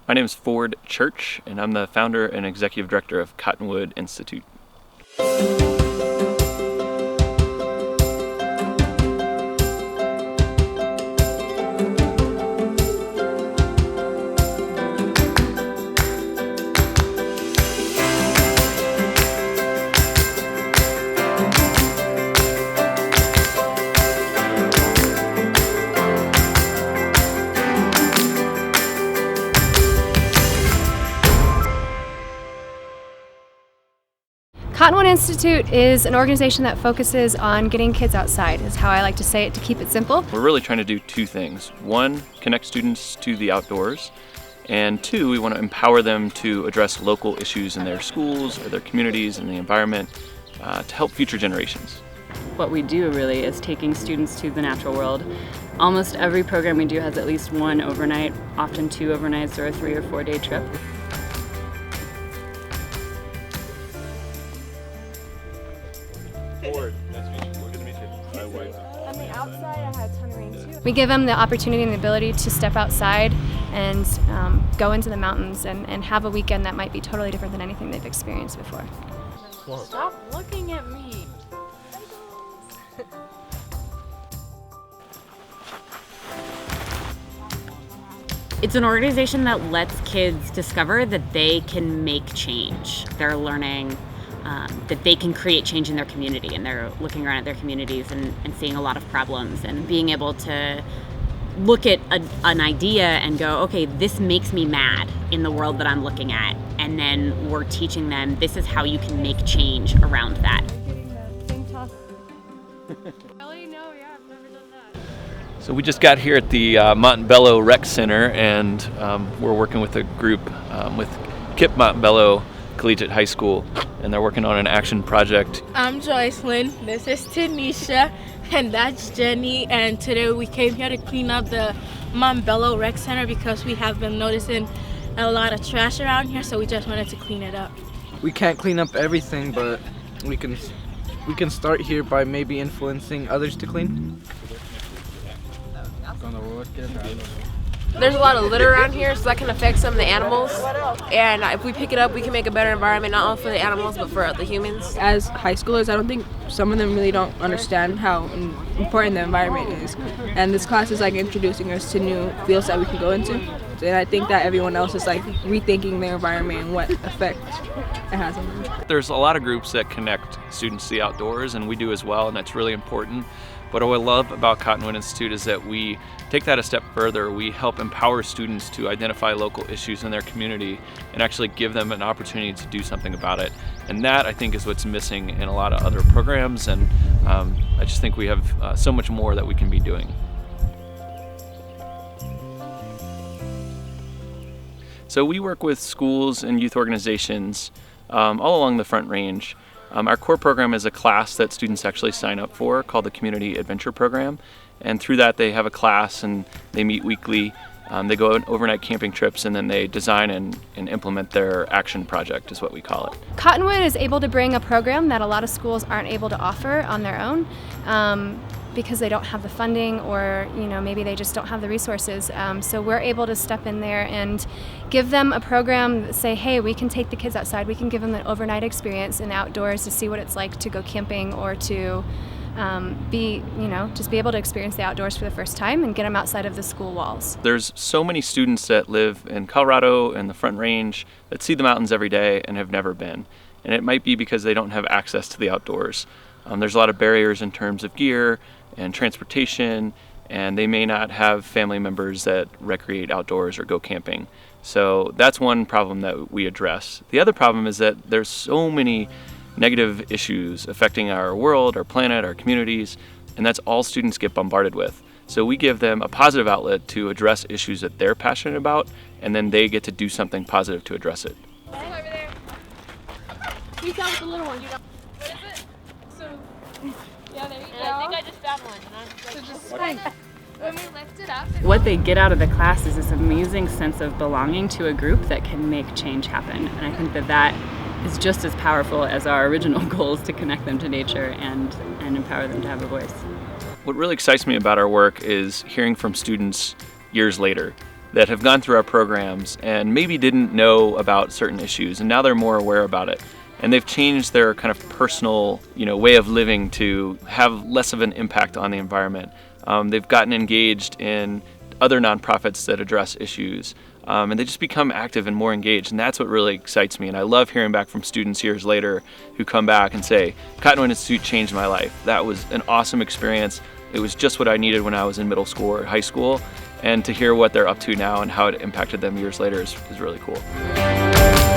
My name is Ford Church, and I'm the founder and executive director of Cottonwood Institute. Cottonwood Institute is an organization that focuses on getting kids outside, is how I like to say it to keep it simple. We're really trying to do two things. One, connect students to the outdoors, and two, we want to empower them to address local issues in their schools or their communities and the environment to help future generations. What we do really is taking students to the natural world. Almost every program we do has at least one overnight, often two overnights or a 3 or 4 day trip. Ford, nice to meet you. Good to meet you. My wife. On the outside, I had a ton of rain too. We give them the opportunity and the ability to step outside and go into the mountains and have a weekend that might be totally different than anything they've experienced before. Stop looking at me. It's an organization that lets kids discover that they can make change. They're learning that they can create change in their community, and they're looking around at their communities and seeing a lot of problems and being able to look at an idea and go, okay, this makes me mad in the world that I'm looking at, and then we're teaching them this is how you can make change around that. So we just got here at the Montebello Rec Center, and we're working with a group with KIPP Montebello Collegiate High School, and they're working on an action project. I'm Joycelyn, this is Tanisha, and that's Jenny, and today we came here to clean up the Montebello Rec Center because we have been noticing a lot of trash around here, so we just wanted to clean it up. We can't clean up everything, but we can start here by maybe influencing others to clean. There's a lot of litter around here, so that can affect some of the animals. And if we pick it up, we can make a better environment, not only for the animals, but for the humans. As high schoolers, I don't think some of them really don't understand how important the environment is. And this class is like introducing us to new fields that we can go into. And I think that everyone else is like rethinking their environment and what effect it has on them. There's a lot of groups that connect students to the outdoors, and we do as well, and that's really important. But what I love about Cottonwood Institute is that we take that a step further. We help empower students to identify local issues in their community and actually give them an opportunity to do something about it. And that, I think, is what's missing in a lot of other programs, and I just think we have so much more that we can be doing. So we work with schools and youth organizations all along the Front Range. Our core program is a class that students actually sign up for called the Community Adventure Program, and through that they have a class and they meet weekly. They go on overnight camping trips, and then they design and implement their action project, is what we call it. Cottonwood is able to bring a program that a lot of schools aren't able to offer on their own because they don't have the funding, or maybe they just don't have the resources. So we're able to step in there and give them a program that say, hey, we can take the kids outside, we can give them an overnight experience in the outdoors to see what it's like to go camping, or to just be able to experience the outdoors for the first time and get them outside of the school walls. There's so many students that live in Colorado and the Front Range that see the mountains every day and have never been. And it might be because they don't have access to the outdoors. There's a lot of barriers in terms of gear and transportation, and they may not have family members that recreate outdoors or go camping. So that's one problem that we address. The other problem is that there's so many negative issues affecting our world, our planet, our communities, and that's all students get bombarded with. So we give them a positive outlet to address issues that they're passionate about, and then they get to do something positive to address it. Over there. He's out with the little one. What is it? So, yeah, there you go. I think I just found one. When we lift it up. What they get out of the class is this amazing sense of belonging to a group that can make change happen. And I think that is just as powerful as our original goals to connect them to nature and empower them to have a voice. What really excites me about our work is hearing from students years later. that have gone through our programs and maybe didn't know about certain issues, and now they're more aware about it. And they've changed their kind of personal, way of living to have less of an impact on the environment. They've gotten engaged in other nonprofits that address issues, and they just become active and more engaged, and that's what really excites me. And I love hearing back from students years later who come back and say, Cottonwood Institute changed my life. That was an awesome experience. It was just what I needed when I was in middle school or high school, and to hear what they're up to now and how it impacted them years later is really cool.